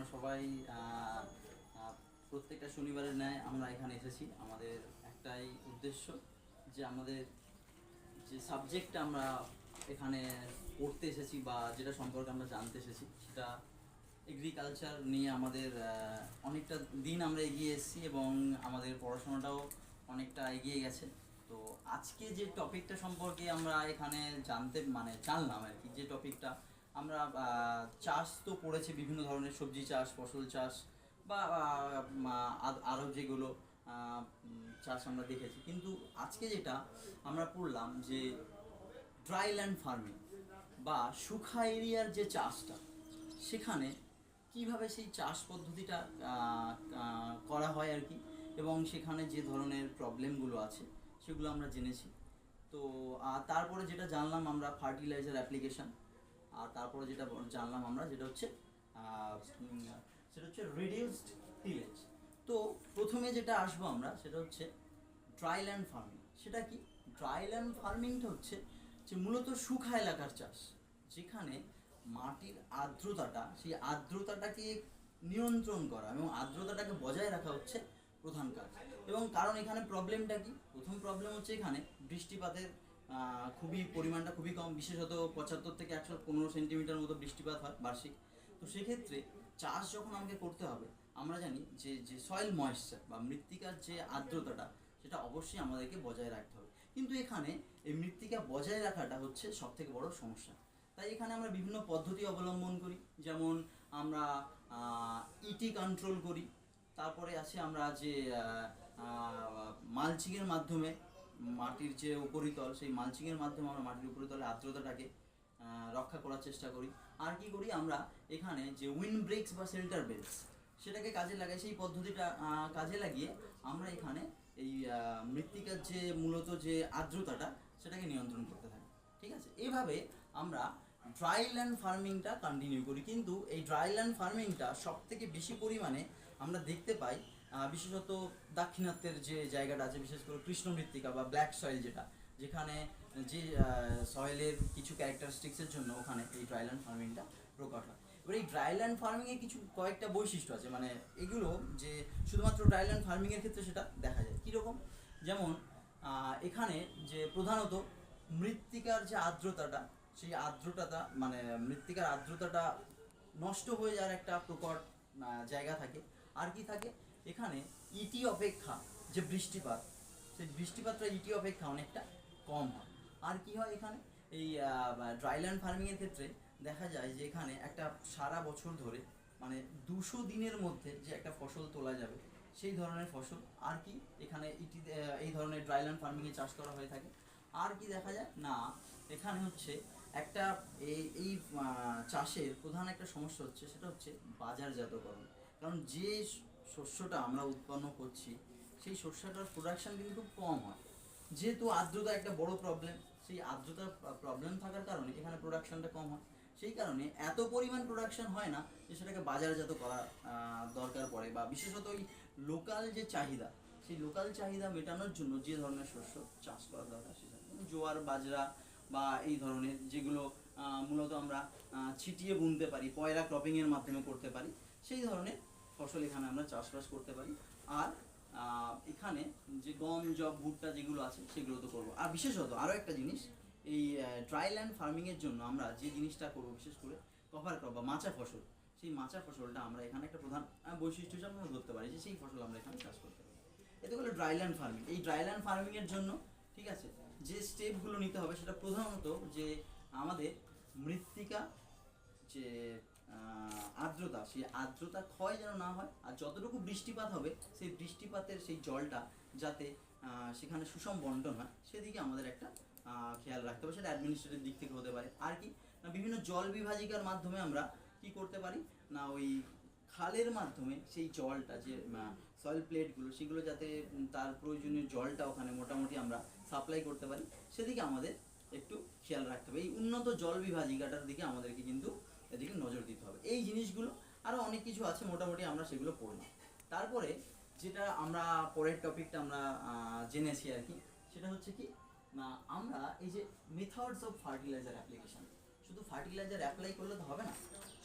আমরা সবাই প্রত্যেকটা শনিবারের ন্যায় আমরা এখানে এসেছি। আমাদের একটাই উদ্দেশ্য যে আমাদের যে সাবজেক্টটা আমরা এখানে পড়তে এসেছি বা যেটা সম্পর্কে আমরা জানতে এসেছি সেটা এগ্রিকালচার নিয়ে আমাদের অনেকটা দিন আমরা এগিয়ে এসেছি এবং আমাদের পড়াশোনাটাও অনেকটা এগিয়ে গেছে। তো আজকে যে টপিকটা সম্পর্কে আমরা এখানে জানলাম আর কি, যে টপিকটা আমরা চাষ তো পড়েছি, বিভিন্ন ধরনের সবজি চাষ, ফসল চাষ বা আরও যেগুলো চাষ আমরা দেখেছি, কিন্তু আজকে যেটা আমরা পড়লাম যে ড্রাই ল্যান্ড ফার্মিং বা শুখা এরিয়ার যে চাষটা, সেখানে কিভাবে সেই চাষ পদ্ধতিটা করা হয় আর কি, এবং সেখানে যে ধরনের প্রবলেমগুলো আছে সেগুলো আমরা জেনেছি। তো তারপরে যেটা জানলাম আমরা ফার্টিলাইজার অ্যাপ্লিকেশান, আর তারপরে যেটা জানলাম আমরা সেটা হচ্ছে রিডিউসড টিলেজ। তো প্রথমে যেটা আসবো আমরা সেটা হচ্ছে ড্রাই ল্যান্ড ফার্মিং। সেটা কি? ড্রাই ল্যান্ড ফার্মিংটা হচ্ছে যে মূলত শুখা এলাকার চাষ, যেখানে মাটির আর্দ্রতাটা, সেই আর্দ্রতাটাকে নিয়ন্ত্রণ করা এবং আর্দ্রতাটাকে বজায় রাখা হচ্ছে প্রধান কাজ। এবং কারণ এখানে প্রবলেমটা কি? প্রথম প্রবলেম হচ্ছে এখানে বৃষ্টিপাতের পরিমাণটা খুবই কম, বিশেষত 75 থেকে 115 সেন্টিমিটার মতো বৃষ্টিপাত হয় বার্ষিক। তো সেক্ষেত্রে চাষ যখন আমাকে করতে হবে, আমরা জানি যে যে সয়েল ময়েশ্চার বা মৃত্তিকার যে আর্দ্রতাটা, সেটা অবশ্যই আমাদেরকে বজায় রাখতে হবে। কিন্তু এখানে এই মৃত্তিকা বজায় রাখাটা হচ্ছে সবথেকে বড় সমস্যা। তাই এখানে আমরা বিভিন্ন পদ্ধতি অবলম্বন করি, যেমন আমরা ইটি কন্ট্রোল করি, তারপরে আছে আমরা যে মালচিংয়ের মাধ্যমে মাটির যে উপরিতল, সেই মালচিংয়ের মাধ্যমে আমরা মাটির উপরিতলে আর্দ্রতাটাকে রক্ষা করার চেষ্টা করি। আর কি করি আমরা এখানে, যে উইন্ড ব্রেকস বা শেল্টার বেলস, সেটাকে কাজে লাগাই। সেই পদ্ধতিটা কাজে লাগিয়ে আমরা এখানে এই মৃত্তিকার যে মূলত যে আর্দ্রতাটা, সেটাকে নিয়ন্ত্রণ করতে থাকি। ঠিক আছে, এইভাবে আমরা ড্রাই ল্যান্ড ফার্মিংটা কন্টিনিউ করি। কিন্তু এই ড্রাই ল্যান্ড ফার্মিংটা সব থেকে বেশি পরিমাণে আমরা দেখতে পাই বিশেষত দাক্ষিণাত্যের যে জায়গাটা আছে, বিশেষ করে কৃষ্ণ মৃত্তিকা বা ব্ল্যাক সয়েল, যেখানে যে সয়েলের কিছু ক্যারেক্টারিস্টিক্সের জন্য ওখানে এই ড্রাই ল্যান্ড ফার্মিংটা প্রকট হয়। এবার এই ড্রাই ল্যান্ড ফার্মিংয়ে কয়েকটা বৈশিষ্ট্য আছে, মানে এগুলো যে শুধুমাত্র ড্রাই ল্যান্ড ফার্মিংয়ের ক্ষেত্রে সেটা দেখা যায়। কীরকম? যেমন এখানে যে প্রধানত মৃত্তিকার যে আর্দ্রতাটা, সেই আর্দ্রতাটা মৃত্তিকার আর্দ্রতাটা নষ্ট হয়ে যাওয়ার একটা প্রকট জায়গা থাকে। আর কি থাকে এখানে? ইটি অপেক্ষা যে বৃষ্টিপাত, সেই বৃষ্টিপাতটা ইটি অপেক্ষা অনেকটা কম হয়। আর কি হয় এখানে এই ড্রাইল্যান্ড ফার্মিংয়ের ক্ষেত্রে দেখা যায় যে এখানে একটা সারা বছর ধরে, মানে 200 দিনের মধ্যে যে একটা ফসল তোলা যাবে, সেই ধরনের ফসল আর কি এখানে এই ধরনের ড্রাইল্যান্ড ফার্মিংয়ে চাষ করা হয়ে থাকে। আর কি দেখা যায় না, এখানে হচ্ছে একটা এই চাষের প্রধান একটা সমস্যা হচ্ছে, সেটা হচ্ছে বাজারজাতকরণ। কারণ যে শস্যটা আমরা উৎপন্ন করছি, সেই শস্যটার প্রোডাকশান কিন্তু খুব কম হয়, যেহেতু আর্দ্রতা একটা বড় প্রবলেম। সেই আর্দ্রতার প্রবলেম থাকার কারণে এখানে প্রোডাকশানটা কম হয়। সেই কারণে এত পরিমাণ প্রোডাকশান হয় না যে সেটাকে বাজারজাত করা দরকার পড়ে, বা বিশেষত ওই লোকাল যে চাহিদা, সেই লোকাল চাহিদা মেটানোর জন্য যে ধরনের শস্য চাষ করা দরকার, সেটা জোয়ার, বাজরা বা এই ধরনের যেগুলো মূলত আমরা ছিটিয়ে বুনতে পারি, পয়রা ক্রপিংয়ের মাধ্যমে করতে পারি, সেই ধরনের ফসল এখানে আমরা চাষবাস করতে পারি। আর এখানে যে গম, জব, ভুট্টা যেগুলো আছে সেগুলো তো করবো। আর বিশেষত আরও একটা জিনিস, এই ড্রাই ল্যান্ড ফার্মিংয়ের জন্য আমরা যে জিনিসটা করবো, বিশেষ করে কভার ক্রপ বা মাচা ফসল, সেই মাচা ফসলটা আমরা এখানে একটা প্রধান বৈশিষ্ট্য হিসাবে আমরা ধরতে পারি, যে সেই ফসল আমরা এখানে চাষ করতে পারি। এতে হলো ড্রাই ল্যান্ড ফার্মিং। এই ড্রাই ল্যান্ড ফার্মিংয়ের জন্য ঠিক আছে, যে স্টেপগুলো নিতে হবে সেটা প্রধানত যে আমাদের মৃত্তিকা যে আর্দ্রতা, সেই আর্দ্রতা ক্ষয় যেন না হয়, আর যতটুকু বৃষ্টিপাত হবে সেই বৃষ্টিপাতের সেই জলটা যাতে সেখানে সুষম বন্টন হয়, সেদিকে আমাদের একটা খেয়াল রাখতে হবে। সেটা অ্যাডমিনিস্ট্রেটিভ দিক থেকে হতে পারে। আর কি না, বিভিন্ন জল বিভাজিকার মাধ্যমে আমরা কি করতে পারি না, ওই খালের মাধ্যমে সেই জলটা, যে সয়েল প্লেটগুলো, সেগুলো যাতে তার প্রয়োজনীয় জলটা ওখানে মোটামুটি আমরা সাপ্লাই করতে পারি, সেদিকে আমাদের একটু খেয়াল রাখতে হবে। এই উন্নত জল বিভাজিকাটার দিকে আমাদেরকে কিন্তু এদিকে নজর দিতে হবে। এই জিনিসগুলো আরও অনেক কিছু আছে, মোটামুটি আমরা সেগুলো পড়লাম। তারপরে যেটা আমরা পরের টপিকটা আমরা জেনেছি আর কি, সেটা হচ্ছে কি না, আমরা এই যে মেথডস অফ ফার্টিলাইজার অ্যাপ্লিকেশন, শুধু ফার্টিলাইজার অ্যাপ্লাই করলে তো হবে না,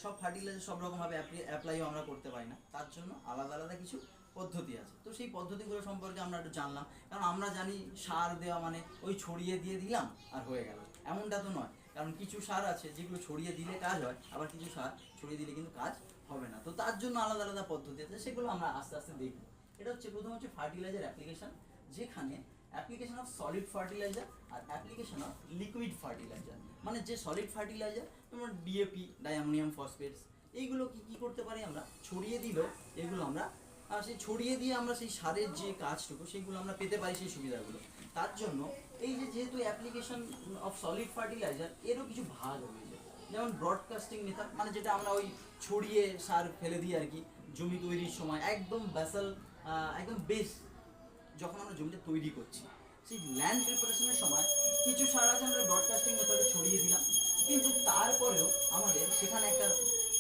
সব ফার্টিলাইজার সব রকমভাবে অ্যাপ্লাইও আমরা করতে পারি না, তার জন্য আলাদা আলাদা কিছু পদ্ধতি আছে। তো সেই পদ্ধতিগুলো সম্পর্কে আমরা একটু জানলাম, কারণ আমরা জানি সার দেওয়া মানে ওই ছড়িয়ে দিয়ে দিলাম আর হয়ে গেল, এমনটা তো নয়। কারণ কিছু সার আছে যেগুলো ছড়িয়ে দিলে কাজ হয়, আবার কিছু সার ছড়িয়ে দিলে কিন্তু কাজ হবে না। তো তার জন্য আলাদা আলাদা পদ্ধতি আছে, সেগুলো আমরা আস্তে আস্তে দেখব। এটা হচ্ছে প্রথম হচ্ছে ফার্টিলাইজার অ্যাপ্লিকেশন, যেখানে অ্যাপ্লিকেশন অফ সলিড ফার্টিলাইজার আর অ্যাপ্লিকেশন অফ লিকুইড ফার্টিলাইজার। মানে যে সলিড ফার্টিলাইজার যেমন ডিএপি, ডাইঅ্যামোনিয়াম ফসফেটস, এইগুলো কি করতে পারি আমরা, ছড়িয়ে দিলেও এগুলো আমরা সেই ছড়িয়ে দিয়ে আমরা সেই সারের যে কাজটুকু সেইগুলো আমরা পেতে পারি, সেই সুবিধাগুলো। তার জন্য এই যে যেহেতু অ্যাপ্লিকেশন অফ সলিড ফার্টিলাইজার এরও কিছু ভাগ রয়েছে, যেমন ব্রডকাস্টিং মেথড, মানে যেটা আমরা ওই ছড়িয়ে সার ফেলে দিই আর কি জমি তৈরির সময়, একদম বেসাল, একদম বেস যখন আমরা জমিটা তৈরি করছি সেই ল্যান্ড প্রিপারেশনের সময় কিছু সার আছে আমরা ব্রডকাস্টিং মেথডে ছড়িয়ে দিলাম, কিন্তু তারপরেও আমাদের সেখানে একটা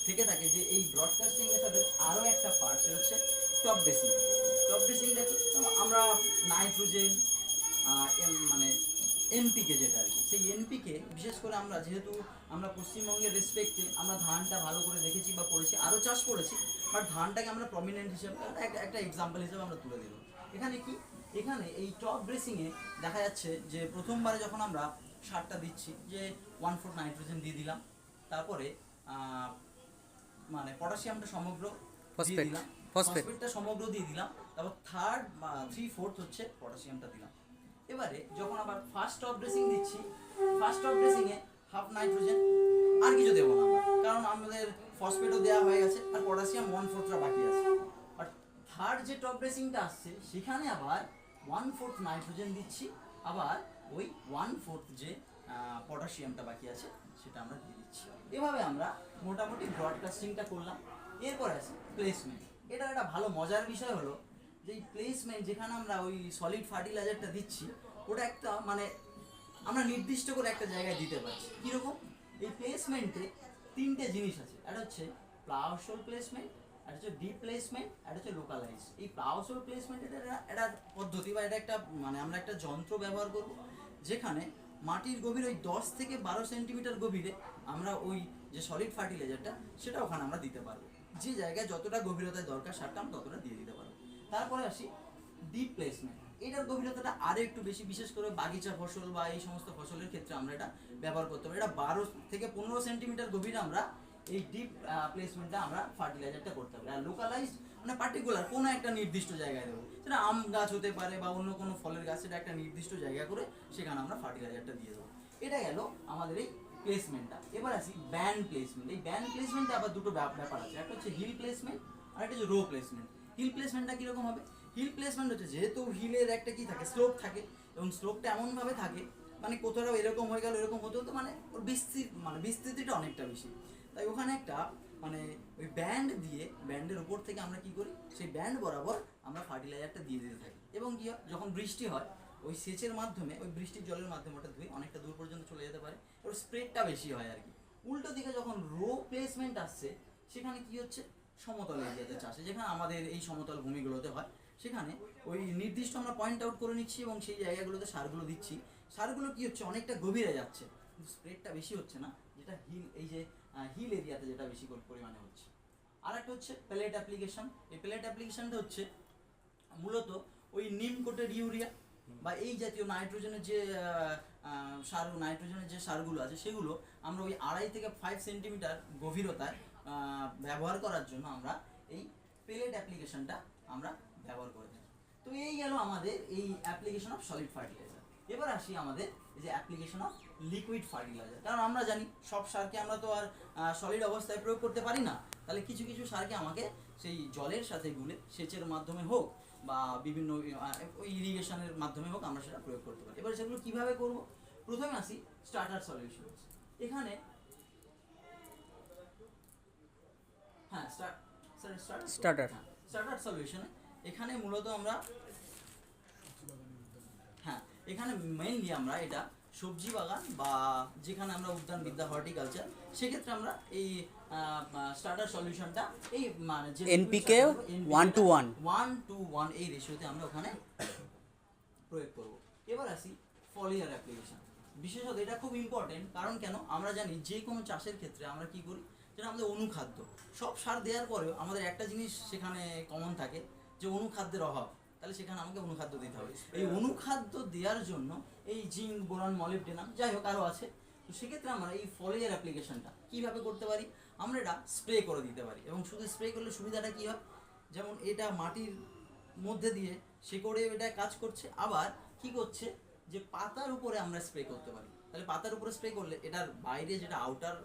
থেকে থাকে যে এই ব্রডকাস্টিং মেথডের আরও একটা পার্ট, সেটা হচ্ছে টপ ড্রেসিং। টপ ড্রেসিংটা কি, আমরা নাইট্রোজেন মানে এনপিকে যেটা আর কি, সেই এনপিকে বিশেষ করে আমরা যেহেতু আমরা পশ্চিমবঙ্গের রেসপেক্টে আমরা ধানটা ভালো করে দেখেছি বা পড়েছি, আরও চাষ করেছি, বাট ধানটাকে আমরা প্রমিনেন্ট হিসেবে একটা এক্সাম্পল হিসেবে আমরা তুলে দিলাম। এখানে কি, এখানে এই টপ ড্রেসিংয়ে দেখা যাচ্ছে যে প্রথমবারে যখন আমরা সারটা দিচ্ছি যে 1/4 নাইট্রোজেন দিয়ে দিলাম, তারপরে মানে পটাশিয়ামটা সমগ্র দিয়ে দিলাম, ফসফেটটা সমগ্র দিয়ে দিলাম, তারপর থার্ড বা 3/4 হচ্ছে পটাশিয়ামটা দিলাম। এবারে যখন আবার ফার্স্ট টপ ড্রেসিং দিচ্ছি, ফার্স্ট টপ ড্রেসিংয়ে হাফ নাইট্রোজেন, আর কিছু দেবো না আমরা, কারণ আমাদের ফসফেটও দেওয়া হয়ে গেছে আর পটাশিয়াম 1/4টা বাকি আছে। আর থার্ড যে টপ ড্রেসিংটা আসছে সেখানে আবার 1/4 নাইট্রোজেন দিচ্ছি, আবার ওই 1/4 যে পটাশিয়ামটা বাকি আছে সেটা আমরা দিয়ে দিচ্ছি। এভাবে আমরা মোটামুটি ব্রডকাস্টিংটা করলাম। এরপর আছে প্লেসমেন্ট। এটা একটা ভালো মজার বিষয় হলো যে এই প্লেসমেন্ট যেখানে আমরা ওই সলিড ফার্টিলাইজারটা দিচ্ছি, ওটা একটা মানে আমরা নির্দিষ্ট করে একটা জায়গায় দিতে পারছি। কীরকম, এই প্লেসমেন্টে 3টে জিনিস আছে, একটা হচ্ছে প্লাউসোল প্লেসমেন্ট, একটা হচ্ছে ডিপ প্লেসমেন্ট, একটা হচ্ছে লোকালাইজ। এই প্লাউসোল প্লেসমেন্ট এটা পদ্ধতি বা এটা একটা মানে আমরা একটা যন্ত্র ব্যবহার করব, যেখানে মাটির গভীর ওই 10 থেকে 12 সেন্টিমিটার গভীরে আমরা ওই যে সলিড ফার্টিলাইজারটা সেটা ওখানে আমরা দিতে পারবো, যে জায়গায় যতটা গভীরতায় দরকার সারটা আমরা ততটা দিয়ে দিতে পারবো। তারপরে আসি ডিপ প্লেসমেন্ট। এটার গভীরতাটা আরও একটু বেশি, বিশেষ করে বাগিচা ফসল বা এই সমস্ত ফসলের ক্ষেত্রে আমরা এটা ব্যবহার করতে পারি। এটা 12 থেকে 15 সেন্টিমিটার গভীরে আমরা এই ডিপ প্লেসমেন্টটা আমরা ফার্টিলাইজারটা করতে পারি। আর লোকালাইজ মানে পার্টিকুলার কোনো একটা নির্দিষ্ট জায়গায় দেবো, সেটা আম গাছ হতে পারে বা অন্য কোনো ফলের গাছ, সেটা একটা নির্দিষ্ট জায়গা করে সেখানে আমরা ফার্টিলাইজারটা দিয়ে দেবো। এটা গেল আমাদের এই প্লেসমেন্টটা। এবার আসি ব্যান্ড প্লেসমেন্ট। এই ব্যান্ড প্লেসমেন্টে আবার দুটো ব্যাপার আছে, একটা হচ্ছে হিল প্লেসমেন্ট আর একটা হচ্ছে রো প্লেসমেন্ট। হিল প্লেসমেন্টটা কীরকম হবে, হিল প্লেসমেন্ট হচ্ছে যেহেতু হিলের একটা কি থাকে, স্লোপ থাকে, এবং স্লোপটা এমনভাবে থাকে মানে কোথাও এরকম হয়ে গেল এরকম হতে হতো, মানে ওর বিস্তৃতিটা অনেকটা বেশি, তাই ওখানে একটা মানে ওই ব্যান্ড দিয়ে ব্যান্ডের উপর থেকে আমরা কি করি, সেই ব্যান্ড বরাবর আমরা ফার্টিলাইজারটা দিয়ে দিতে থাকি। এবং কি হয়, যখন বৃষ্টি হয় ওই সেচের মাধ্যমে, ওই বৃষ্টির জলের মাধ্যমে ওটা ধুয়ে অনেকটা দূর পর্যন্ত চলে যেতে পারে, ওর স্প্রেডটা বেশি হয় আর কি। উল্টো দিকে যখন রো প্লেসমেন্ট আসছে, সেখানে কি হচ্ছে, সমতল এরিয়াতে চাষে, যেখানে আমাদের এই সমতল ভূমিগুলোতে হয়, সেখানে ওই নির্দিষ্ট আমরা পয়েন্ট আউট করে নিচ্ছি এবং সেই জায়গাগুলোতে সারগুলো দিচ্ছি। সারগুলো কি হচ্ছে, অনেকটা গভীরে যাচ্ছে, কিন্তু স্প্রেডটা বেশি হচ্ছে না, যেটা এই যে হিল এরিয়াতে যেটা বেশি পরিমাণে হচ্ছে। আর একটা হচ্ছে প্যালেট অ্যাপ্লিকেশন। এই প্যালেট অ্যাপ্লিকেশনটা হচ্ছে মূলত ওই নিম কোটেড ইউরিয়া বা এই জাতীয় নাইট্রোজেনের যে নাইট্রোজেনের যে সারগুলো আছে, সেগুলো আমরা ওই 2.5 থেকে 5 সেন্টিমিটার গভীরতায় ব্যবহার করার জন্য আমরা এই পেলেট অ্যাপ্লিকেশনটা আমরা ব্যবহার করে থাকি। তো এই গেল আমাদের এই অ্যাপ্লিকেশন অফ সলিড ফার্টিলাইজার। এবার আসি আমাদের এই যে অ্যাপ্লিকেশন অফ লিকুইড ফার্টিলাইজার। কারণ আমরা জানি সব সারকে আমরা তো আর সলিড অবস্থায় প্রয়োগ করতে পারি না, তাহলে কিছু কিছু সারকে আমাকে সেই জলের সাথে গুলে সেচের মাধ্যমে হোক বা বিভিন্ন ইরিগেশনের মাধ্যমে হোক আমরা সেটা প্রয়োগ করতে পারি। এবার সেগুলো কীভাবে করব, প্রথমে আসি স্টার্টার সলিউশন। এখানে স্টার্টার সলিউশনে এখানে মূলত আমরা এখানে মেইনলি আমরা এটা সবজি বাগান বা যেখানে আমরা উদ্যান বিদ্যা হর্টিকালচার, সেক্ষেত্রে আমরা এই স্টার্টার সলিউশনটা এই মানে যে এনপিকে 1:1 এই রেশিওতে আমরা ওখানে প্রয়োগ করব। এবার আসি ফলিয়ার অ্যাপ্লিকেশন। বিশেষত এটা খুব ইম্পর্টেন্ট, কারণ কেন আমরা জানি যে কোনো চাষের ক্ষেত্রে আমরা কি করি, যেটা আমাদের অনুখাদ্য, সব সার দেওয়ার পরেও আমাদের একটা জিনিস সেখানে কমন থাকে, যে অনুখাদ্যের অভাব। তাহলে সেখানে আমাকে অনুখাদ্য দিতে হবে। এই অনুখাদ্য দেওয়ার জন্য এই জিঙ্ক, বোরন, মলিবডেনাম, যাই হোক আরও আছে। তো সেক্ষেত্রে আমরা এই ফলিয়ার অ্যাপ্লিকেশনটা কীভাবে করতে পারি, আমরা এটা স্প্রে করে দিতে পারি। এবং শুধু স্প্রে করলে সুবিধাটা কী হয়, যেমন এটা মাটির মধ্যে দিয়ে শিকড়ে এটা কাজ করছে, আবার কি করছে যে পাতার উপরে আমরা স্প্রে করতে পারি। তাহলে পাতার উপরে স্প্রে করলে এটার বাইরে যেটা আউটার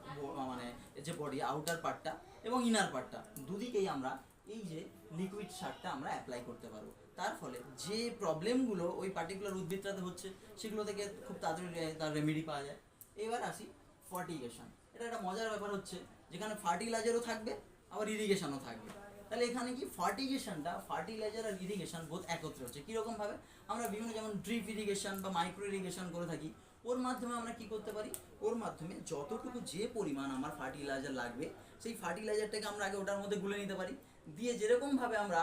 মানে যে বডি, আউটার পার্টটা এবং ইনার পার্টটা, দুদিকেই আমরা এই যে লিকুইড সারটা আমরা অ্যাপ্লাই করতে পারবো। তার ফলে যে প্রবলেমগুলো ওই পার্টিকুলার উদ্ভিদটাতে হচ্ছে সেগুলো থেকে খুব তাড়াতাড়ি তার রেমেডি পাওয়া যায়। এবার আসি ফার্টিগেশন। এটা একটা মজার ব্যাপার হচ্ছে, যেখানে ফার্টিলাইজারও থাকবে আবার ইরিগেশনও থাকবে। তাহলে এখানে কি ফার্টিগেশনটা, ফার্টিলাইজার আর ইরিগেশন বোধ একত্রে হচ্ছে। কীরকমভাবে, আমরা বিভিন্ন যেমন ড্রিপ ইরিগেশন বা মাইক্রো ইরিগেশন করে থাকি, ওর মাধ্যমে আমরা কি করতে পারি, ওর মাধ্যমে যতটুকু যে পরিমাণ আমার ফার্টিলাইজার লাগবে সেই ফার্টিলাইজারটাকে আমরা আগে ওটার মধ্যে গুলে নিতে পারি। দিয়ে যেরকমভাবে আমরা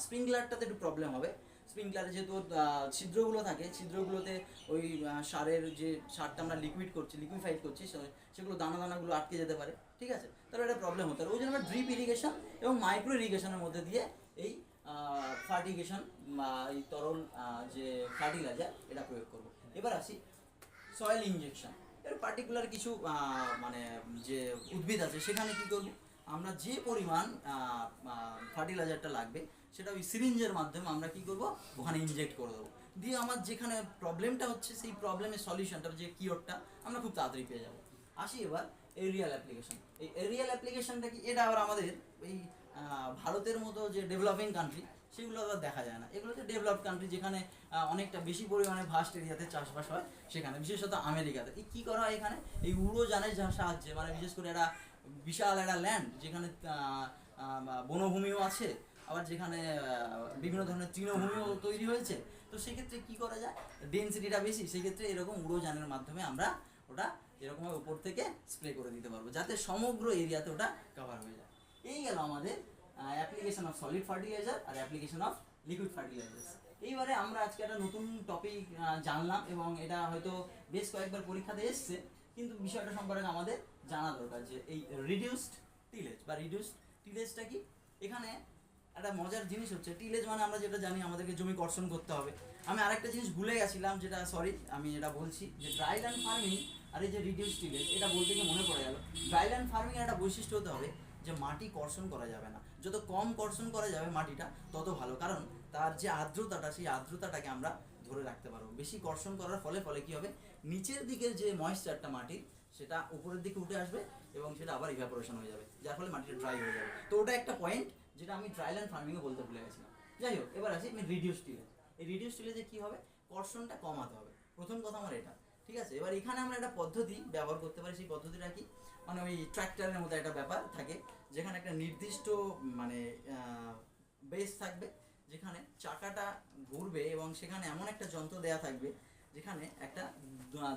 স্প্রিংকলারটাতে একটু প্রবলেম হবে, স্প্রিংকলারে যেহেতু ছিদ্রগুলো থাকে, ছিদ্রগুলোতে ওই সারের যে সারটা আমরা লিকুইফাইড করছি সেগুলো দানাগুলো আটকে যেতে পারে, ঠিক আছে, তাহলে এটা প্রবলেম হতে পারে। ওই জন্য আমরা ড্রিপ ইরিগেশন এবং মাইক্রো ইরিগেশনের মধ্যে দিয়ে এই ফার্টিগেশন বা এই তরল যে ফার্টিলাইজার এটা প্রয়োগ করব। এবার আসি সয়েল ইনজেকশন। এর পার্টিকুলার কিছু মানে যে উদ্ভিদ আছে সেখানে কি করব, আমরা যে পরিমাণ ফার্টিলাইজারটা লাগবে সেটা ওই সিরিঞ্জের মাধ্যমে আমরা কি করব, ওখানে ইনজেক্ট করে দেবো। দিয়ে আমার যেখানে প্রবলেমটা হচ্ছে সেই প্রবলেমের সলিউশনটা, যে কিওরটা আমরা খুব তাড়াতাড়ি পেয়ে যাবো। আসি এবার এরিয়াল অ্যাপ্লিকেশন। এই এরিয়াল অ্যাপ্লিকেশনটা কি, এটা আবার আমাদের এই ভারতের মতো যে ডেভেলপিং কান্ট্রি সেগুলো আবার দেখা যায় না। এগুলো হচ্ছে ডেভেলপড কান্ট্রি, যেখানে অনেকটা বেশি পরিমাণে ভাস্ট এরিয়াতে চাষবাস হয়, সেখানে বিশেষত আমেরিকাতে। এই কী করা হয়, এখানে এই উড়োযানের সাহায্যে, মানে বিশেষ করে একটা বিশাল একটা ল্যান্ড যেখানে বনভূমিও আছে, আবার যেখানে বিভিন্ন ধরনের তৃণভূমিও তৈরি হয়েছে, তো সেক্ষেত্রে কী করা যায়, ডেনসিটিটা বেশি, সেক্ষেত্রে এরকম উড়োযানের মাধ্যমে আমরা ওটা এরকমভাবে উপর থেকে স্প্রে করে দিতে পারবো, যাতে সমগ্র এরিয়াতে ওটা কভার হয়ে যায়। এই গেল আমাদের অ্যাপ্লিকেশন অফ সলিড ফার্টিলাইজার আর অ্যাপ্লিকেশন অফ লিকুইড ফার্টিলাইজার। এইবারে আমরা আজকে একটা নতুন টপিক জানলাম, এবং এটা হয়তো বেশ কয়েকবার পরীক্ষাতে এসছে, কিন্তু বিষয়টা সম্পর্কে আমাদের জানা দরকার যে এই রিডিউসড টিলেজ বা রিডিউসড টিলেজটা কি। এখানে একটা মজার জিনিস হচ্ছে, টিলেজ মানে আমরা যেটা জানি আমাদেরকে জমি কর্ষণ করতে হবে। আমি আরেকটা জিনিস ভুলে গেছিলাম, যেটা সরি আমি এটা বলছি, যে ড্রাই ল্যান্ড ফার্মিং আর এই যে রিডিউসড টিলেজ, এটা বলতে গিয়ে মনে পড়ে গেল, ড্রাই ল্যান্ড ফার্মিংয়ের একটা বৈশিষ্ট্য হতে হবে যে মাটি কর্ষণ করা যাবে না। যত কম কর্ষণ করা যাবে মাটিটা তত ভালো, কারণ তার যে আর্দ্রতাটা, সেই আর্দ্রতাটাকে আমরা ধরে রাখতে পারবো। বেশি কর্ষণ করার ফলে কি হবে, নিচের দিকের যে ময়েশ্চারটা মাটির, সেটা উপরের দিকে উঠে আসবে এবং সেটা আবার ইভাপোরেশন হয়ে যাবে, যার ফলে মাটিটা ড্রাই হয়ে যাবে। তো ওটা একটা পয়েন্ট যেটা আমি ড্রাই ল্যান্ড ফার্মিংয়ে বলতে ভুলে গেছিলাম। যাই হোক, এবার আসি আমি রিডিউস টিলেজ। এই রিডিউস টিলেজে কী হবে, কর্ষণটা কমাতে হবে, প্রথম কথা আমার এটা, ঠিক আছে। এবার এখানে আমরা একটা পদ্ধতি ব্যবহার করতে পারি। সেই পদ্ধতিটা কি, মানে ওই ট্র্যাক্টরের মতো একটা ব্যাপার থাকে, যেখানে একটা নির্দিষ্ট মানে বেস থাকবে, যেখানে চাকাটা ঘুরবে এবং সেখানে এমন একটা যন্ত্র দেয়া থাকবে যেখানে একটা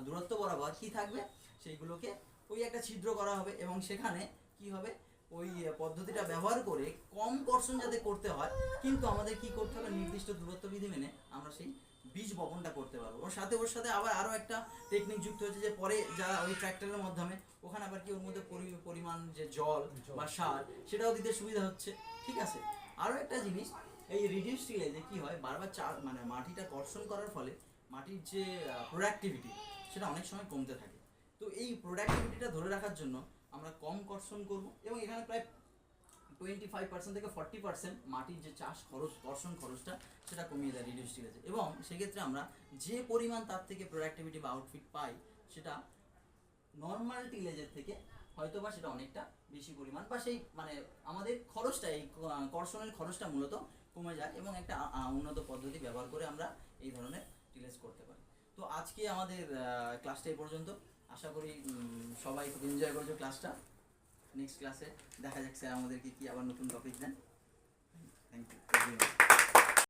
দূরত্ব বরাবর কি থাকবে, সেইগুলোকে ওই একটা ছিদ্র করা হবে, এবং সেখানে কি হবে, ওই পদ্ধতিটা ব্যবহার করে কম কর্ষণ যাতে করতে হয়, কিন্তু আমাদের কি করতে হবে, নির্দিষ্ট দূরত্ব বিধি মেনে আমরা সেই বীজ বপনটা করতে পারবো। ওর সাথে আবার আরও একটা টেকনিক যুক্ত হয়েছে, যে পরে যা ওই ট্র্যাক্টরের মাধ্যমে ওখানে আবার কি ওর মধ্যে পরিমাণ যে জল বা সার সেটাও দিতে সুবিধা হচ্ছে, ঠিক আছে। আরও একটা জিনিস, এই রিডিউস টিলেজে কি হয়, বারবার মানে মাটিটা কর্ষণ করার ফলে মাটির যে প্রোডাক্টিভিটি সেটা অনেক সময় কমতে থাকে। তো এই প্রোডাক্টিভিটিটা ধরে রাখার জন্য আমরা কম কর্ষণ করব, এবং এখানে প্রায় 25% থেকে 40% মাটির যে চাষ খরচ, কর্ষণ খরচটা সেটা কমিয়ে দেয় রিডিউস টিলেজে। এবং সেক্ষেত্রে আমরা যে পরিমাণ তার থেকে প্রোডাক্টিভিটি বা আউটফিট পাই, সেটা নর্মাল টিলেজের থেকে হয়তো বা সেটা অনেকটা বেশি পরিমাণ, বা সেই মানে আমাদের খরচটা, এই কর্ষণের খরচটা মূলত কমে যায়, এবং একটা উন্নত পদ্ধতি ব্যবহার করে আমরা এই ধরনের টিলেজ করতে পারি। তো আজকে আমাদের ক্লাসটা এই পর্যন্ত। আশা করি সবাই খুব এনজয় করেছো ক্লাসটা। নেক্সট ক্লাসে দেখা যাক স্যার আমাদেরকে কি আবার নতুন টপিক দেন। Thank you.